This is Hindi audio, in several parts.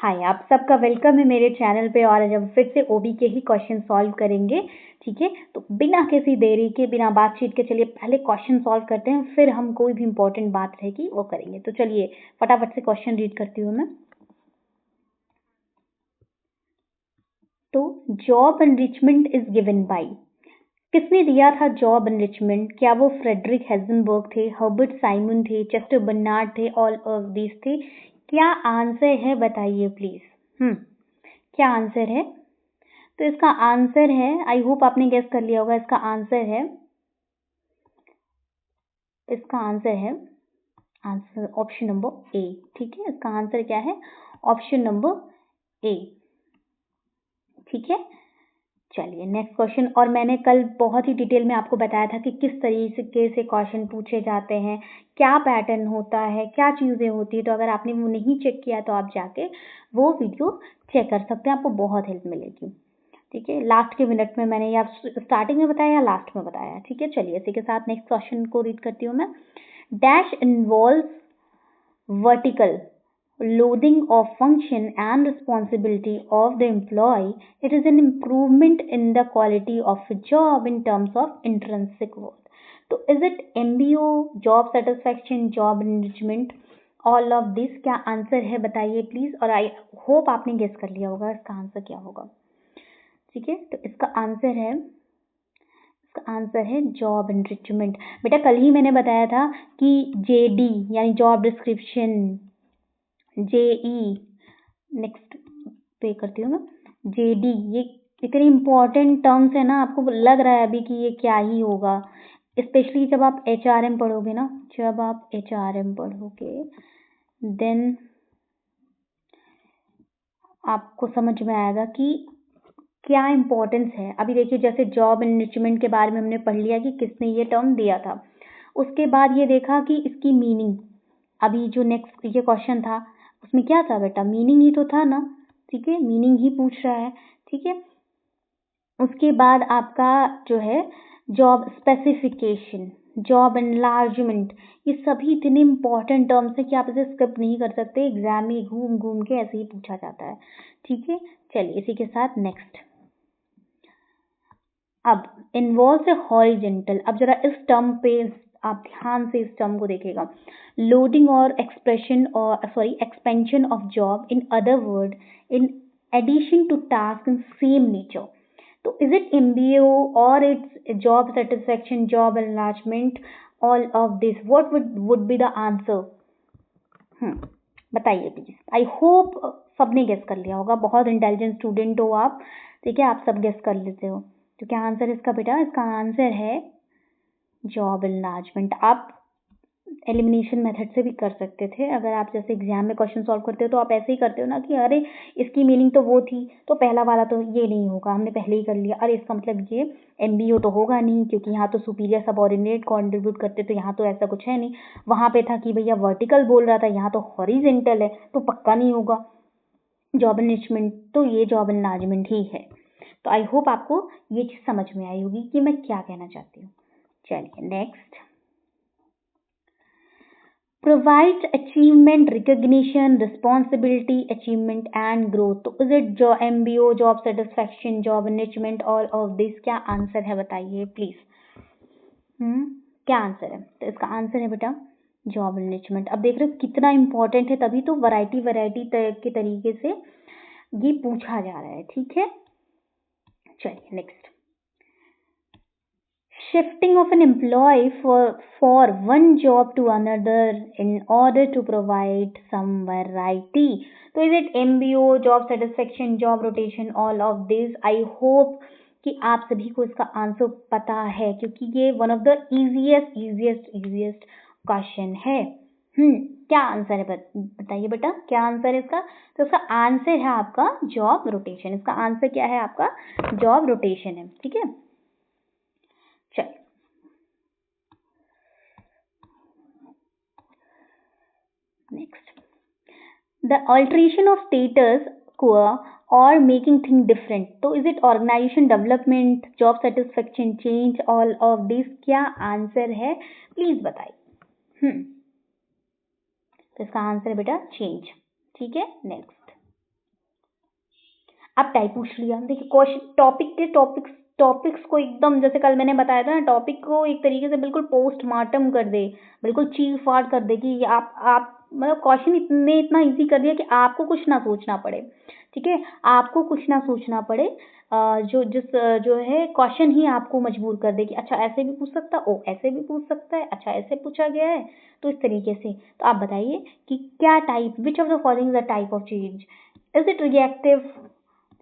हाय, आप सबका वेलकम है मेरे चैनल पे। और आज हम फिर से ओबी के ही क्वेश्चन सॉल्व करेंगे। ठीक है, तो बिना किसी देरी के, बिना बातचीत के चलिए पहले क्वेश्चन सॉल्व करते हैं, फिर हम कोई भी इंपॉर्टेंट बात रहेगी वो करेंगे। तो चलिए फटाफट से क्वेश्चन रीड करती हूँ मैं। तो job enrichment is given by, किसने दिया था जॉब एनरिचमेंट? क्या वो फ्रेडरिक हेजनबर्ग थे, हर्बर्ट साइमन थे, चेस्टर बर्नार्ड थे, ऑल ऑफ दिस थे? क्या आंसर है बताइए प्लीज। क्या आंसर है? तो इसका आंसर है, आई होप आपने गेस कर लिया होगा। इसका आंसर है आंसर ऑप्शन नंबर ए। ठीक है, इसका आंसर क्या है? Option number A. ठीक है, चलिए नेक्स्ट क्वेश्चन। और मैंने कल बहुत ही डिटेल में आपको बताया था कि किस तरीके से क्वेश्चन पूछे जाते हैं, क्या पैटर्न होता है, क्या चीज़ें होती है। तो अगर आपने वो नहीं चेक किया तो आप जाके वो वीडियो चेक कर सकते हैं, आपको बहुत हेल्प मिलेगी। ठीक है, लास्ट के मिनट में मैंने या स्टार्टिंग में बताया या लास्ट में बताया। ठीक है, चलिए इसी के साथ नेक्स्ट क्वेश्चन को रीड करती हूँ मैं। Dash involves vertical loading of function and responsibility of the employee. It is an improvement in the quality of a job in terms of intrinsic worth. तो is it MBO, job satisfaction, job enrichment, all of this? क्या आंसर है बताइए प्लीज। और आई होप आपने गेस कर लिया होगा इसका आंसर क्या होगा। ठीक है, तो इसका आंसर है जॉब एनरिचमेंट। बेटा कल ही मैंने बताया था कि JD यानी जॉब डिस्क्रिप्शन, JE, नेक्स्ट पे करती हूँ मैं, JD, ये इतने इम्पोर्टेंट टर्म्स है ना, आपको लग रहा है अभी कि ये क्या ही होगा। स्पेशली जब आप HRM पढ़ोगे ना, देन आपको समझ में आएगा कि क्या इम्पोर्टेंस है। अभी देखिए, जैसे जॉब एनरिचमेंट के बारे में हमने पढ़ लिया कि किसने ये टर्म दिया था। उसके बाद ये देखा कि इसकी मीनिंग, अभी जो नेक्स्ट ये क्वेश्चन था उसमें क्या था बेटा? मीनिंग ही तो था ना। ठीक है, मीनिंग ही पूछ रहा है। ठीक है, उसके बाद आपका जो है जॉब स्पेसिफिकेशन, जॉब एनलार्जमेंट, ये सभी इतने इंपॉर्टेंट टर्म्स है कि आप इसे स्किप नहीं कर सकते। एग्जाम में घूम घूम के ऐसे ही पूछा जाता है। ठीक है, चलिए इसी के साथ नेक्स्ट। अब इन्वॉल्व से हॉरिजेंटल, अब जरा इस टर्म पे आप ध्यान से इस टर्म को देखिएगा। लोडिंग और expansion of job, in other word, in addition to task in same nature. तो इज इट MBO और it's job satisfaction, job enlargement, all of this? What would be the answer? बताइए प्लीज। आई होप सबने गेस कर लिया होगा, बहुत इंटेलिजेंट स्टूडेंट हो आप। ठीक है, आप सब गेस कर लेते हो। तो क्या आंसर इसका बेटा? इसका आंसर है जॉब एनलार्जमेंट। आप एलिमिनेशन मेथड से भी कर सकते थे। अगर आप जैसे एग्जाम में क्वेश्चन सॉल्व करते हो तो आप ऐसे ही करते हो ना कि अरे इसकी मीनिंग तो वो थी, तो पहला वाला तो ये नहीं होगा, हमने पहले ही कर लिया। अरे इसका मतलब ये MBO तो होगा नहीं, क्योंकि यहाँ तो सुपीरियर सबऑर्डिनेट कॉन्ट्रीब्यूट करते, तो यहाँ तो ऐसा कुछ है नहीं। वहाँ पे था कि भैया वर्टिकल बोल रहा था, यहाँ तो हॉरिजेंटल है, तो पक्का नहीं होगा जॉब एनरिचमेंट। तो ये जॉब एनलार्जमेंट ही है। तो आई होप आपको ये चीज समझ में आई होगी कि मैं क्या कहना चाहती हूँ। चलिए next. Provides achievement, recognition, responsibility, achievement and growth. तो is it जो MBO, job satisfaction, job enrichment, all of this? क्या आंसर है बताइए प्लीज। क्या आंसर है? तो इसका आंसर है बेटा जॉब एनरिचमेंट। अब देख रहे हो कितना इंपॉर्टेंट है, तभी तो वैरायटी के तरीके से ये पूछा जा रहा है। ठीक है, चलिए next. Shifting of an employee for one job to another in order to provide some variety. So is it MBO, job satisfaction, job rotation, all of this? I hope कि आप सभी को इसका आंसर पता है, क्योंकि ये one of the easiest question है। क्या आंसर है बताइए बेटा, क्या आंसर है इसका? तो इसका आंसर है आपका जॉब रोटेशन। इसका आंसर क्या है आपका? जॉब रोटेशन है। ठीक है, चलिए next. The alteration of status quo or making things different. तो is it organization development, job satisfaction, change, all of this? क्या आंसर है प्लीज बताइए। तो इसका आंसर है बेटा चेंज। ठीक है, नेक्स्ट। अब टाइप पूछ लिया, देखिए क्वेश्चन टॉपिक्स को एकदम, जैसे कल मैंने बताया था ना, टॉपिक को एक तरीके से बिल्कुल पोस्टमार्टम कर दे, बिल्कुल चीर फाड़ कर दे कि आप मतलब क्वेश्चन इतना इजी कर दिया कि आपको कुछ ना सोचना पड़े। ठीक है, आपको कुछ ना सोचना पड़े, जो है क्वेश्चन ही आपको मजबूर कर दे कि अच्छा ऐसे भी पूछ सकता, ओ ऐसे भी पूछ सकता है, अच्छा ऐसे पूछा गया है, तो इस तरीके से। तो आप बताइए कि क्या type, which of the following is the type of change, is it reactive,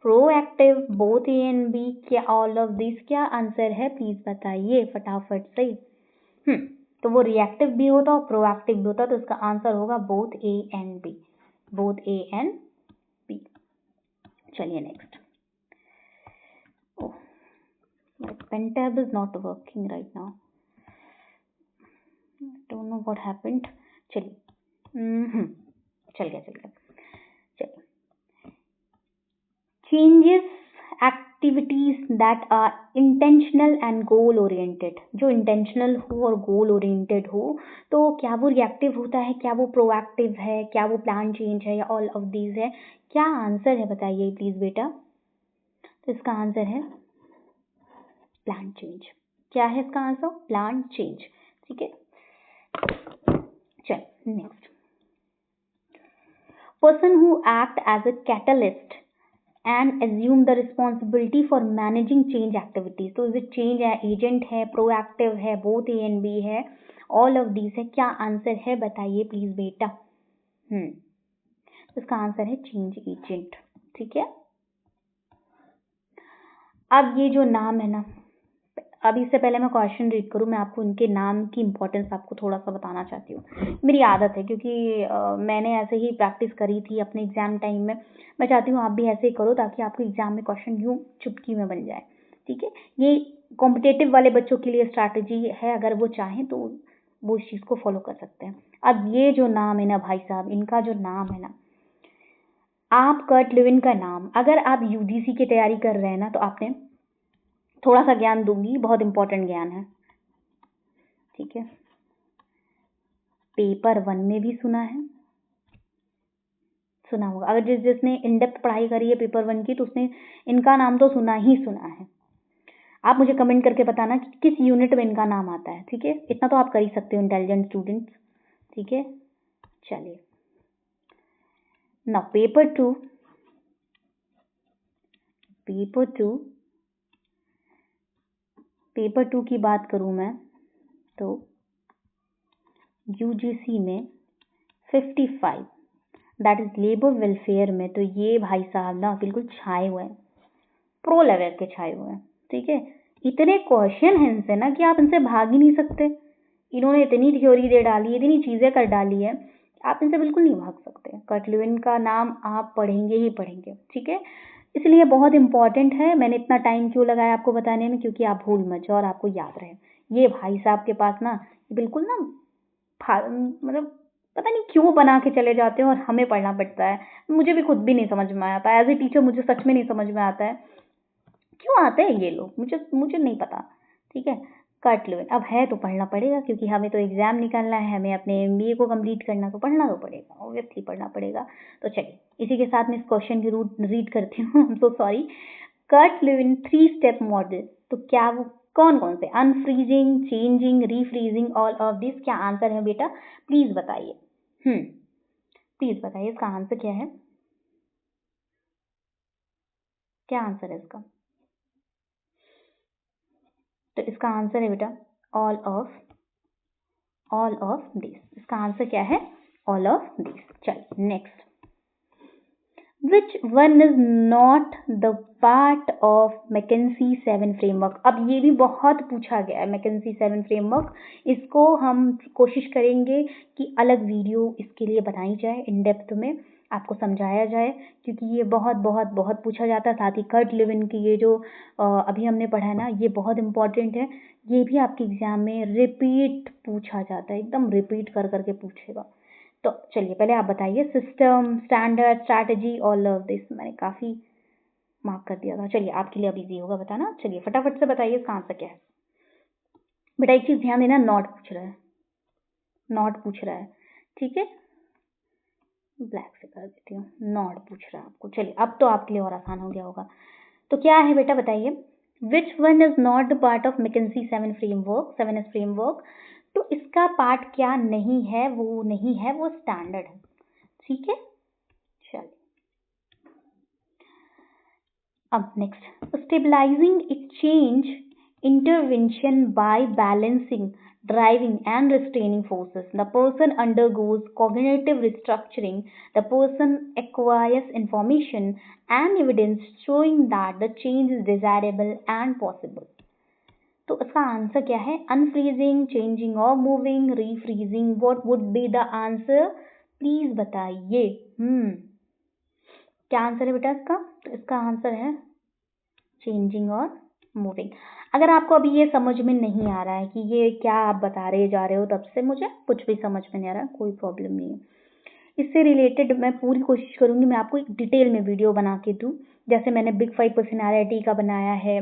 proactive, both A and B, क्या ऑल ऑफ दिस, क्या आंसर है प्लीज बताइए फटाफट से। तो वो रिएक्टिव भी होता और प्रोएक्टिव भी होता, तो इसका आंसर होगा both A and B, both A and B. चलिए next. My pen tab is not working right now. I don't know what happened. चलिए चल गया चलिए। Changes activities that are intentional and goal oriented, जो intentional हो और goal oriented हो, तो क्या वो reactive होता है, क्या वो proactive है, क्या वो plan change है, या all of these है? क्या आंसर है बताइए प्लीज बेटा। तो इसका आंसर है प्लान चेंज। क्या है इसका आंसर? Plan change. ठीक है, चल next. Person who act as a catalyst and assume the responsibility for managing change activities, तो इज चेंज है, एजेंट है, प्रोएक्टिव है, बोथ ए एंड बी है, ऑल ऑफ दीज है, क्या आंसर है बताइए प्लीज बेटा। इसका आंसर है चेंज एजेंट। ठीक है, अब ये जो नाम है ना, अब इससे पहले मैं क्वेश्चन रीड करूँ, मैं आपको इनके नाम की इंपॉर्टेंस आपको थोड़ा सा बताना चाहती हूँ। मेरी आदत है, क्योंकि मैंने ऐसे ही प्रैक्टिस करी थी अपने एग्जाम टाइम में, मैं चाहती हूँ आप भी ऐसे ही करो ताकि आपको एग्जाम में क्वेश्चन यूँ चुटकी में बन जाए। ठीक है, ये कॉम्पिटेटिव वाले बच्चों के लिए स्ट्रैटेजी है, अगर वो चाहें तो वो इस चीज़ को फॉलो कर सकते हैं। अब ये जो नाम है ना भाई साहब, इनका जो नाम है ना, आप कर्ट लेविन का नाम, अगर आप यूजीसी की तैयारी कर रहे हैं ना, तो आपने थोड़ा सा ज्ञान दूंगी, बहुत इंपॉर्टेंट ज्ञान है। ठीक है, पेपर 1 में भी सुना होगा, अगर जिसने इनडेप्थ पढ़ाई करी है पेपर 1 की, तो उसने इनका नाम तो सुना है। आप मुझे कमेंट करके बताना कि किस यूनिट में इनका नाम आता है। ठीक है, इतना तो आप कर ही सकते हो इंटेलिजेंट स्टूडेंट्स। ठीक है, चलिए ना पेपर टू की बात करूं मैं, तो यूजीसी में 55, दैट इज लेबर वेलफेयर में, तो ये भाई साहब ना बिल्कुल छाए हुए हैं, प्रो लेवल के छाए हुए हैं। ठीक है, इतने क्वेश्चन हैं इनसे ना कि आप इनसे भाग ही नहीं सकते। इन्होंने इतनी थ्योरी दे डाली है, इतनी चीजें कर डाली है, आप इनसे बिल्कुल नहीं भाग सकते। कर्ट लेविन का नाम आप पढ़ेंगे ही पढ़ेंगे। ठीक है, इसलिए बहुत इंपॉर्टेंट है। मैंने इतना टाइम क्यों लगाया आपको बताने में, क्योंकि आप भूल मत जाओ और आपको याद रहे। ये भाई साहब के पास ना बिल्कुल ना मतलब पता नहीं क्यों बना के चले जाते हैं और हमें पढ़ना पड़ता है। मुझे भी खुद भी नहीं समझ में आता, एज ए टीचर मुझे सच में नहीं समझ में आता है क्यों आते हैं ये लोग, मुझे नहीं पता। ठीक है, कर्ट लेविन अब है तो पढ़ना पड़ेगा, क्योंकि हमें तो एग्जाम निकालना है, हमें अपने एमबीए को कंप्लीट करना, तो पढ़ना तो पड़ेगा, ऑब्वियसली पढ़ना पड़ेगा। तो चलिए इसी के साथ में इस क्वेश्चन की रूट रीड करती हूँ। I am so sorry. Kurt Lewin 3 step model, तो क्या वो कौन से, unfreezing, changing, refreezing, all of this, क्या आंसर है बेटा प्लीज बताइए। प्लीज बताइए इसका आंसर क्या है, क्या आंसर है इसका। तो इसका आंसर है बेटा ऑल ऑफ दिस, इसका आंसर क्या है, ऑल ऑफ दिस। चलिए next. Which one is not the part of McKinsey 7 framework? अब ये भी बहुत पूछा गया है, McKinsey 7 framework, इसको हम कोशिश करेंगे कि अलग वीडियो इसके लिए बनाई जाए, इन डेप्थ में आपको समझाया जाए, क्योंकि ये बहुत बहुत बहुत पूछा जाता है। साथ ही कर्ट लेविन की ये जो अभी हमने पढ़ा है ना, ये बहुत इंपॉर्टेंट है, ये भी आपके एग्जाम में रिपीट पूछा जाता है, एकदम रिपीट कर करके पूछेगा। तो चलिए पहले आप बताइए, system, standard, strategy, all of this, मैंने काफी मार्क कर दिया था। चलिए आपके लिए अब इजी होगा बताना। चलिए फटाफट से बताइए इसका आंसर क्या है। बेटा एक चीज ध्यान देना, नॉट पूछ रहा है। ठीक है, ब्लैक से कर देती हूँ, नॉट पूछ रहा है आपको। चलिए अब तो आपके लिए और आसान हो गया होगा। तो क्या है बेटा बताइए, which one is not the part of McKinsey 7S framework. तो इसका पार्ट क्या नहीं है, वो नहीं है, वो स्टैंडर्ड है। ठीक है, चलिए अब next, stabilising exchange intervention by balancing driving and restraining forces. The person undergoes cognitive restructuring. The person acquires information and evidence showing that the change is desirable and possible. तो इसका आंसर क्या है, अनफ्रीजिंग, चेंजिंग और moving, refreezing. What would be the answer, please बताइए। क्या आंसर है बेटा इसका? तो इसका आंसर है चेंजिंग और मूविंग। अगर आपको अभी ये समझ में नहीं आ रहा है कि ये क्या आप बता रहे जा रहे हो, तब से मुझे कुछ भी समझ में नहीं आ रहा, कोई प्रॉब्लम नहीं है। इससे रिलेटेड मैं पूरी कोशिश करूंगी मैं आपको एक डिटेल में वीडियो बना के दूं, जैसे मैंने बिग 5 पर्सनैलिटी का बनाया है,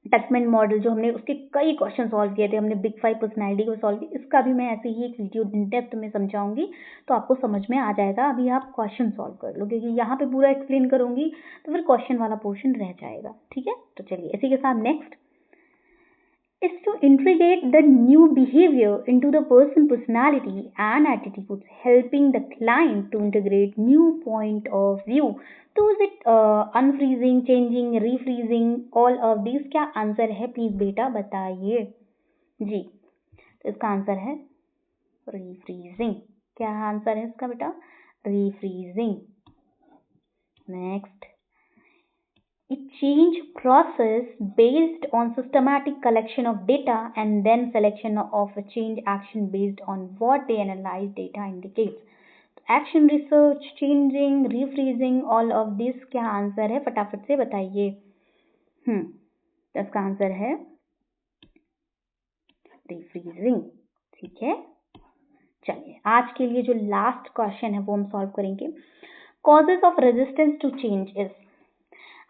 टचमेंट मॉडल जो हमने उसके कई क्वेश्चन सॉल्व किए थे, हमने बिग 5 पर्सनैलिटी को सॉल्व किया। इसका भी मैं ऐसे ही एक वीडियो इन डेप्थ में समझाऊंगी, तो आपको समझ में आ जाएगा। अभी आप क्वेश्चन सॉल्व कर लो, क्योंकि यहाँ पे पूरा एक्सप्लेन करूंगी तो फिर क्वेश्चन वाला पोर्शन रह जाएगा। ठीक है, तो चलिए इसी के साथ next is to integrate the new behavior into the person personality and attitudes, helping the client to integrate new point of view. तो is it unfreezing, changing, refreezing, all of these? क्या आंसर है प्लीज बेटा बताइए जी। तो इसका आंसर है refreezing। क्या आंसर है इसका बेटा? refreezing। Next, a change process based on systematic collection of data and then selection of a change action based on what the analyzed data indicates. Action research, changing, refreezing, all of this क्या आंसर है फटाफट से बताइए। तो इसका आंसर है refreezing। ठीक है, चलिए आज के लिए जो लास्ट क्वेश्चन है वो हम सॉल्व करेंगे। Causes of resistance to change is,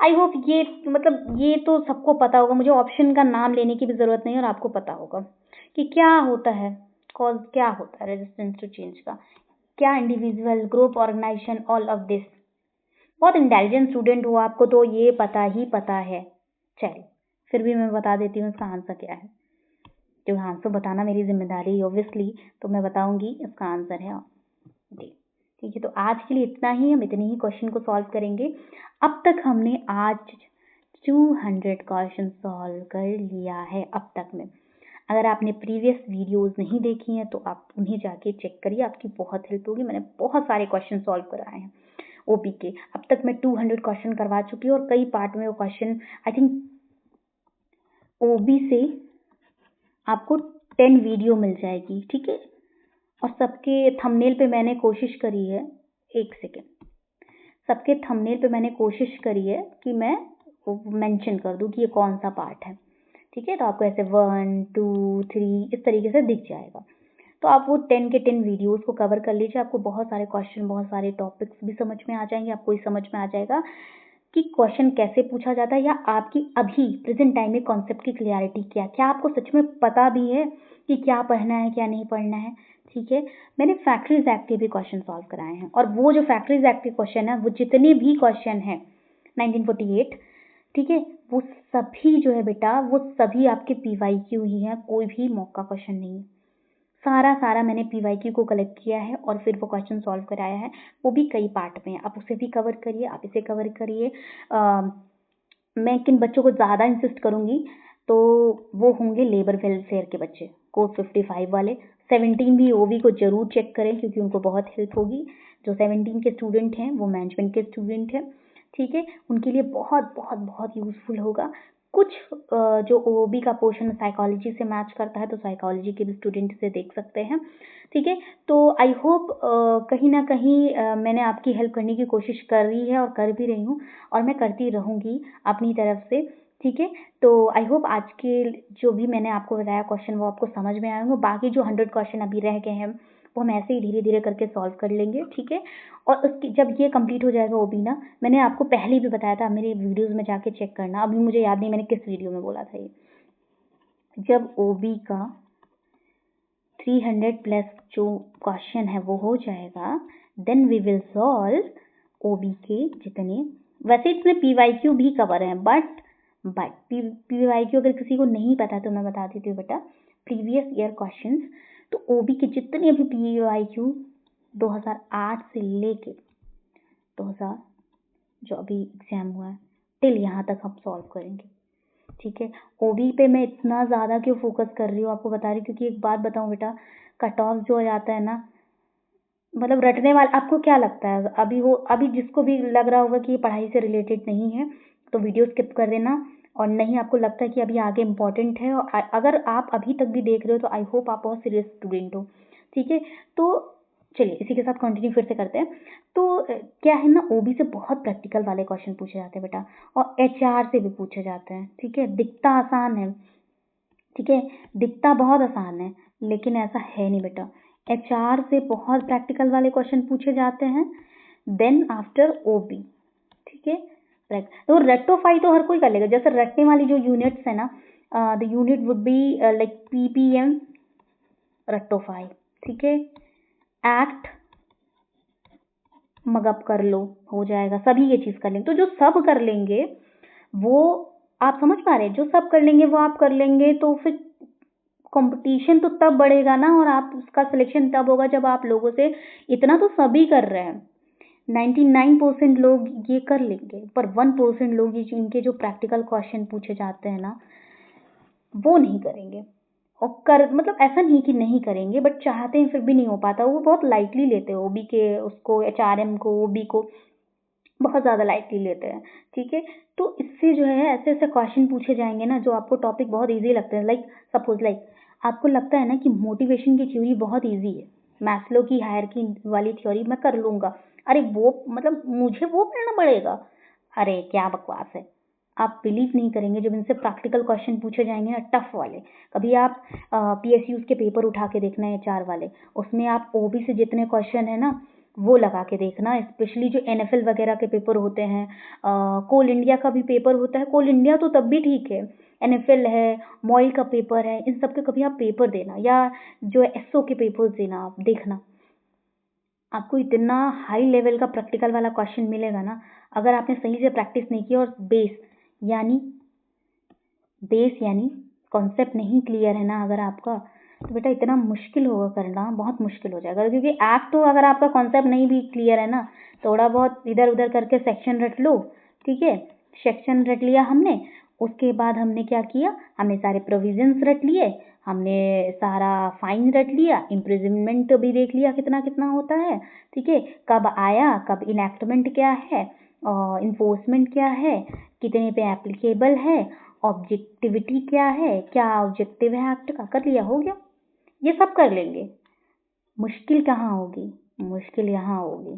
I hope ये मतलब ये तो सबको पता होगा, मुझे ऑप्शन का नाम लेने की भी जरूरत नहीं है, और आपको पता होगा कि क्या होता है कॉज, क्या होता है रेजिस्टेंस टू चेंज का, क्या individual, group, organisation, all of this. बहुत इंटेलिजेंट स्टूडेंट हो, आपको तो ये पता ही पता है। चलिए फिर भी मैं बता देती हूँ इसका आंसर क्या है, जो आंसर बताना मेरी जिम्मेदारी है ऑब्वियसली, तो मैं बताऊंगी इसका आंसर है डी। ठीक है, तो आज के लिए इतना ही, हम इतने ही क्वेश्चन को सॉल्व करेंगे। अब तक हमने आज 200 क्वेश्चन सॉल्व कर लिया है अब तक में। अगर आपने प्रीवियस वीडियोस नहीं देखी हैं तो आप उन्हें जाके चेक करिए, आपकी बहुत हेल्प होगी। मैंने बहुत सारे क्वेश्चन सॉल्व कराए हैं ओबी के, अब तक मैं 200 क्वेश्चन करवा चुकी हूँ, और कई पार्ट में वो क्वेश्चन आई थिंक ओबी से आपको 10 वीडियो मिल जाएगी। ठीक है, और सबके थंबनेल पे मैंने कोशिश करी है, एक सेकेंड, सबके थंबनेल पे मैंने कोशिश करी है कि मैं मेंशन कर दूं कि ये कौन सा पार्ट है। ठीक है, तो आपको ऐसे 1, 2, 3 इस तरीके से दिख जाएगा। तो आप वो 10 के 10 वीडियोस को कवर कर लीजिए, आपको बहुत सारे क्वेश्चन, बहुत सारे टॉपिक्स भी समझ में आ जाएंगे। आपको ये समझ में आ जाएगा कि क्वेश्चन कैसे पूछा जाता है, या आपकी अभी प्रेजेंट टाइम में कॉन्सेप्ट की क्लियरिटी क्या आपको सच में पता भी है कि क्या पढ़ना है क्या नहीं पढ़ना है। ठीक है, मैंने फैक्ट्रीज एक्ट के भी क्वेश्चन सॉल्व कराए हैं, और वो जो फैक्ट्रीज एक्ट के क्वेश्चन है, वो जितने भी क्वेश्चन है 1948, ठीक है, वो सभी जो है बेटा, वो सभी आपके PYQ ही है, कोई भी मॉक का क्वेश्चन नहीं है। सारा मैंने PYQ को कलेक्ट किया है और फिर वो क्वेश्चन सॉल्व कराया है, वो भी कई पार्ट में है। आप उसे भी कवर करिए, आप इसे कवर करिए। मैं किन बच्चों को ज़्यादा इंसिस्ट करूँगी तो वो होंगे लेबर वेलफेयर के बच्चे, कोर्स 55 वाले। 17 भी ओवी को जरूर चेक करें, क्योंकि उनको बहुत हेल्प होगी। जो 17 के स्टूडेंट हैं वो मैनेजमेंट के स्टूडेंट हैं। ठीक है, उनके लिए बहुत बहुत बहुत यूजफुल होगा। कुछ जो ओबी का पोर्शन साइकोलॉजी से मैच करता है, तो साइकोलॉजी के भी स्टूडेंट इसे देख सकते हैं। ठीक है, तो आई होप कहीं ना कहीं मैंने आपकी हेल्प करने की कोशिश कर रही है और कर भी रही हूँ, और मैं करती रहूँगी अपनी तरफ से। ठीक है, तो आई होप आज के जो भी मैंने आपको बताया क्वेश्चन वो आपको समझ में आए होंगे। बाकी जो 100 क्वेश्चन अभी रह गए हैं वो हम ऐसे ही धीरे धीरे करके सॉल्व कर लेंगे। ठीक है, और उसकी जब ये कंप्लीट हो जाएगा ओबी ना, मैंने आपको पहले भी बताया था, मेरे वीडियोस में जाके चेक करना, अभी मुझे याद नहीं मैंने किस वीडियो में बोला था ये। जब ओबी का 300 प्लस जो क्वेश्चन है वो हो जाएगा, देन वी विल सॉल्व ओबी के जितने, वैसे इसमें पीवाईक्यू भी कवर है, बट पीवाईक्यू अगर किसी को नहीं पता तो मैं बता देती हूँ बेटा, प्रीवियस ईयर क्वेश्चंस। तो ओबी के जितने भी पीवाईक्यू 2008 से लेके 2000 जो अभी एग्जाम हुआ है टिल यहाँ तक हम सॉल्व करेंगे, ठीक है। ओबी पे मैं इतना ज़्यादा क्यों फोकस कर रही हूँ आपको बता रही हूँ, क्योंकि एक बात बताऊँ बेटा, कट ऑफ जो हो जाता है ना, मतलब रटने वाला, आपको क्या लगता है अभी जिसको भी लग रहा होगा कि ये पढ़ाई से रिलेटेड नहीं है तो वीडियो स्किप कर देना, और नहीं आपको लगता है कि अभी आगे इम्पोर्टेंट है, और अगर आप अभी तक भी देख रहे हो तो आई होप आप बहुत सीरियस स्टूडेंट हो, ठीक है। तो चलिए इसी के साथ कंटिन्यू फिर से करते हैं। तो क्या है ना, ओबी से बहुत प्रैक्टिकल वाले क्वेश्चन पूछे जाते हैं बेटा, और एचआर से भी पूछे जाते हैं, ठीक है। दिखता आसान है, ठीक है, दिखता बहुत आसान है, लेकिन ऐसा है नहीं बेटा। एचआर से बहुत प्रैक्टिकल वाले क्वेश्चन पूछे जाते हैं, देन आफ्टर ओबी, ठीक है। तो रेक्टोफाई तो हर कोई कर लेगा, जैसे रटने वाली जो यूनिट्स है ना, the unit would be like PPM rectify, ठीक है। एक्ट मगअप कर लो, हो जाएगा, सभी ये चीज कर लेंगे। तो जो सब कर लेंगे वो, आप समझ पा रहे हैं, जो सब कर लेंगे वो आप कर लेंगे, तो फिर कंपटीशन तो तब बढ़ेगा ना, और आप उसका सिलेक्शन तब होगा जब आप लोगों से, इतना तो सभी कर रहे हैं, 99% लोग ये कर लेंगे, पर 1% लोग इनके जो प्रैक्टिकल क्वेश्चन पूछे जाते हैं ना वो नहीं करेंगे, और मतलब ऐसा नहीं कि नहीं करेंगे, बट चाहते हैं फिर भी नहीं हो पाता, वो बहुत लाइटली लेते हैं ओबी के उसको, एचआरएम को, ओबी को बहुत ज़्यादा लाइटली लेते हैं, ठीक है। तो इससे जो है ऐसे ऐसे क्वेश्चन पूछे जाएंगे ना जो आपको टॉपिक बहुत इजी लगता है, लाइक सपोज लाइक आपको लगता है ना कि मोटिवेशन की थ्योरी बहुत इजी है, मैस्लो की हायरार्की वाली थ्योरी मैं कर लूंगा, अरे वो मतलब मुझे वो पढ़ना पड़ेगा, अरे क्या बकवास है। आप बिलीव नहीं करेंगे जब इनसे प्रैक्टिकल क्वेश्चन पूछे जाएंगे ना, टफ वाले। कभी आप पीएसयू के पेपर उठा के देखना है चार वाले, उसमें आप ओबी से जितने क्वेश्चन है ना वो लगा के देखना, स्पेशली जो एनएफएल वगैरह के पेपर होते हैं, कोल इंडिया का भी पेपर होता है, कोल इंडिया तो तब भी ठीक है, एनएफएल है, मॉइल का पेपर है, इन सब के कभी आप पेपर देना, या जो एसओ के पेपर देना, आप देखना आपको इतना हाई लेवल का प्रैक्टिकल वाला क्वेश्चन मिलेगा ना, अगर आपने सही से प्रैक्टिस नहीं की और बेस यानी कॉन्सेप्ट नहीं क्लियर है ना अगर आपका, तो बेटा इतना मुश्किल होगा करना, बहुत मुश्किल हो जाएगा, क्योंकि एक्ट तो अगर आपका कॉन्सेप्ट नहीं भी क्लियर है ना, थोड़ा बहुत इधर उधर करके सेक्शन रट लो, ठीक है। सेक्शन रट लिया हमने, उसके बाद हमने क्या किया, हमने सारे प्रोविजंस रट लिए, हमने सारा फाइन रट लिया, इम्प्रिजनमेंट भी देख लिया कितना कितना होता है, ठीक है, कब आया, कब इनैक्टमेंट क्या है, इन्फोर्समेंट क्या है, कितने पे एप्लीकेबल है, ऑब्जेक्टिविटी क्या है, क्या ऑब्जेक्टिव है एक्ट का, कर लिया, हो गया, ये सब कर लेंगे। मुश्किल कहाँ होगी, मुश्किल यहाँ होगी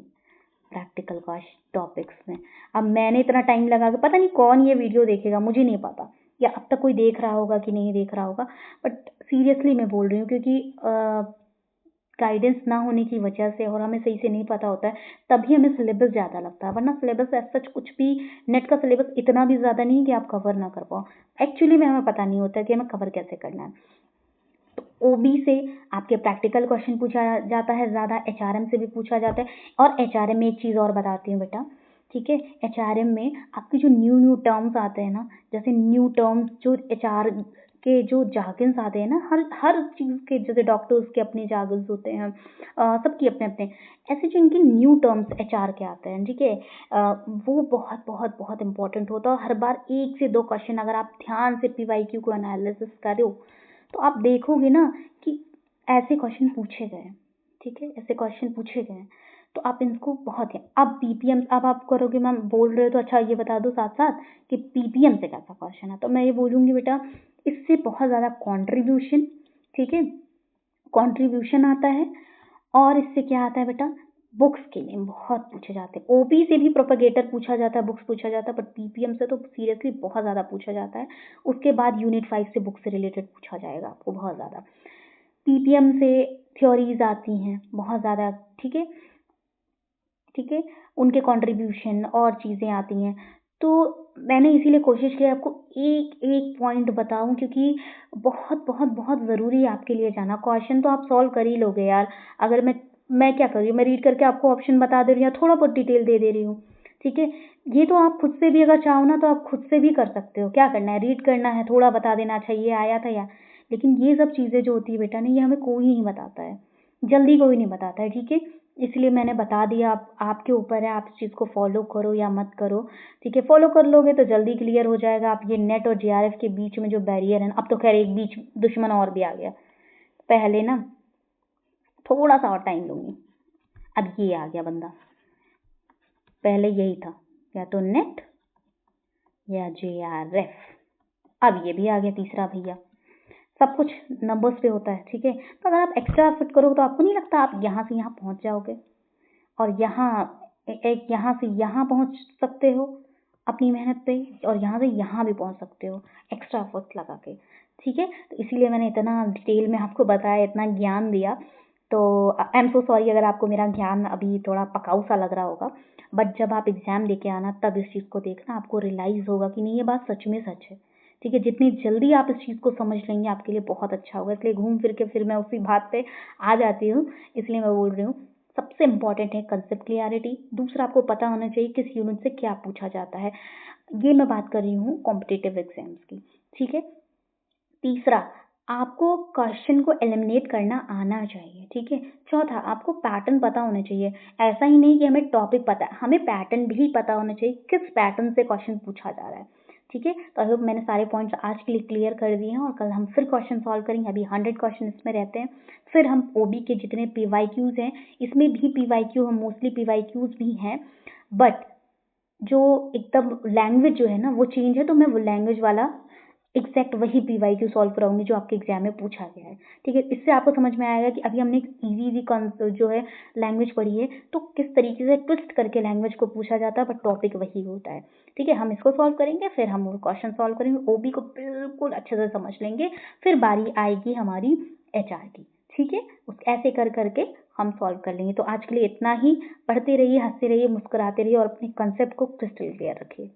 प्रैक्टिकल का टॉपिक्स में। अब मैंने इतना टाइम लगा के, पता नहीं कौन ये वीडियो देखेगा, मुझे नहीं पता, या अब तक कोई देख रहा होगा कि नहीं देख रहा होगा, बट सीरियसली मैं बोल रही हूँ, क्योंकि गाइडेंस ना होने की वजह से और हमें सही से नहीं पता होता है, तभी हमें सिलेबस ज़्यादा लगता है, वरना सिलेबस एज सच कुछ भी, नेट का सिलेबस इतना भी ज़्यादा नहीं कि आप कवर ना कर पाओ, एक्चुअली में हमें पता नहीं होता कि हमें कवर कैसे करना है। तो ओबी से आपके प्रैक्टिकल क्वेश्चन पूछा जाता है ज़्यादा, एचआरएम से भी पूछा जाता है, और एचआरएम में एक चीज़ और बताती हूँ बेटा, ठीक है। एचआरएम में आपके जो न्यू टर्म्स आते हैं ना, जैसे न्यू टर्म्स जो एचआर के जो जार्गन्स आते हैं ना, हर चीज़ के, जैसे डॉक्टर्स के अपने जार्गन्स होते हैं, सबकी अपने अपने, ऐसे जो इनके न्यू टर्म्स एचआर के आते हैं, ठीक है, वो बहुत बहुत बहुत इंपॉर्टेंट होता है, और हर बार 1 से 2 क्वेश्चन अगर आप ध्यान से पीवाईक्यू को एनालिसिस करो तो आप देखोगे ना कि ऐसे क्वेश्चन पूछे गए, ठीक है, ऐसे क्वेश्चन पूछे गए, तो आप इनको बहुत ही, अब पीपीएम, अब आप करोगे मैम बोल रहे हो तो अच्छा ये बता दो साथ साथ कि पीपीएम से कैसा क्वेश्चन है, तो मैं ये बोलूँगी बेटा इससे बहुत ज़्यादा कॉन्ट्रीब्यूशन, ठीक है, कॉन्ट्रीब्यूशन आता है, और इससे क्या आता है बेटा, बुक्स के लिए बहुत पूछे जाते हैं, ओबी से भी प्रोपेगेटर पूछा जाता है, बुक्स पूछा जाता है, बट पीपीएम से तो सीरियसली बहुत ज़्यादा पूछा जाता है, उसके बाद यूनिट 5 से बुक से रिलेटेड पूछा जाएगा आपको बहुत ज़्यादा, पीपीएम से थ्योरीज आती हैं बहुत ज़्यादा, ठीक है, ठीक है, उनके कंट्रीब्यूशन और चीज़ें आती हैं, तो मैंने इसीलिए कोशिश की आपको एक एक पॉइंट बताऊं, क्योंकि बहुत बहुत बहुत ज़रूरी है आपके लिए जाना, क्वेश्चन तो आप सॉल्व कर ही लोगे यार, अगर मैं मैं क्या कर रही हूँ, मैं रीड करके आपको ऑप्शन बता दे रही हूँ या थोड़ा बहुत डिटेल दे दे रही हूँ, ठीक है। ये तो आप खुद से भी अगर चाहो ना तो आप खुद से भी कर सकते हो। क्या करना है, रीड करना है, थोड़ा बता देना, अच्छा ये आया था या, लेकिन ये सब चीज़ें जो होती है बेटा ना, ये हमें कोई नहीं बताता है, जल्दी कोई नहीं बताता है, ठीक है। इसलिए मैंने बता दिया, आपके ऊपर है, आप इस चीज़ को फॉलो करो या मत करो, ठीक है। फॉलो कर लोगे तो जल्दी क्लियर हो जाएगा। आप ये नेट और जेआरएफ के बीच में जो बैरियर है ना, अब तो खैर एक बीच दुश्मन और भी आ गया, पहले ना थोड़ा सा और टाइम लूंगी, अब ये आ गया बंदा, पहले यही था, या तो नेट या जेआरएफ, अब ये भी आ गया तीसरा भैया। सब कुछ नंबर्स पे होता है, ठीक है। तो अगर आप एक्स्ट्रा एफर्ट करोगे तो आपको नहीं लगता आप यहाँ से यहाँ पहुँच जाओगे, और यहाँ एक यहाँ से यहाँ पहुँच सकते हो अपनी मेहनत पे, और यहाँ से यहाँ भी पहुँच सकते हो एक्स्ट्रा एफर्ट्स लगा के, ठीक है। तो इसीलिए मैंने इतना डिटेल में आपको बताया, इतना ज्ञान दिया। तो आई एम सो सॉरी अगर आपको मेरा ज्ञान अभी थोड़ा पकाऊ सा लग रहा होगा, बट जब आप एग्ज़ाम देके आना तब इस चीज़ को देखना, आपको रियलाइज़ होगा कि नहीं ये बात सच में सच है, ठीक है। जितनी जल्दी आप इस चीज़ को समझ लेंगे आपके लिए बहुत अच्छा होगा। इसलिए घूम फिर के फिर मैं उसी बात पे आ जाती हूँ, इसलिए मैं बोल रही हूँ सबसे इम्पॉर्टेंट है कंसेप्ट क्लियरिटी। दूसरा, आपको पता होना चाहिए किस यूनिट से क्या पूछा जाता है। ये मैं बात कर रही हूँ कॉम्पिटिटिव एग्जाम्स की, ठीक है। तीसरा, आपको क्वेश्चन को एलिमिनेट करना आना चाहिए, ठीक है। चौथा, आपको पैटर्न पता होना चाहिए। ऐसा ही नहीं कि हमें टॉपिक पता है, हमें पैटर्न भी पता होना चाहिए, किस पैटर्न से क्वेश्चन पूछा जा रहा है, ठीक है। तो आई होप मैंने सारे पॉइंट्स आज के लिए क्लियर कर दिए हैं, और कल हम फिर क्वेश्चन सॉल्व करेंगे। अभी 100 क्वेश्चन इसमें रहते हैं, फिर हम ओबी के जितने पीवाईक्यूज हैं, इसमें भी पीवाईक्यू, हम मोस्टली पीवाईक्यूज भी हैं, बट जो एकदम लैंग्वेज जो है ना वो चेंज है, तो मैं वो लैंग्वेज वाला एग्जैक्ट वही पीवाईक्यू सॉल्व कराऊंगी जो आपके एग्जाम में पूछा गया है, ठीक है। इससे आपको समझ में आएगा कि अभी हमने इजी इजी जो है लैंग्वेज पढ़ी है, तो किस तरीके से ट्विस्ट करके लैंग्वेज को पूछा जाता है, बट टॉपिक वही होता है, ठीक है। हम इसको सॉल्व करेंगे, फिर हम वो क्वेश्चन सॉल्व करेंगे, ओबी को बिल्कुल अच्छे से समझ लेंगे, फिर बारी आएगी हमारी एचआर की, ठीक है। उस ऐसे कर करके हम सॉल्व कर लेंगे। तो आज के लिए इतना ही। पढ़ते रहिए, हंसते रहिए, मुस्कुराते रहिए, और अपने कंसेप्ट को क्रिस्टल क्लियर रखिए।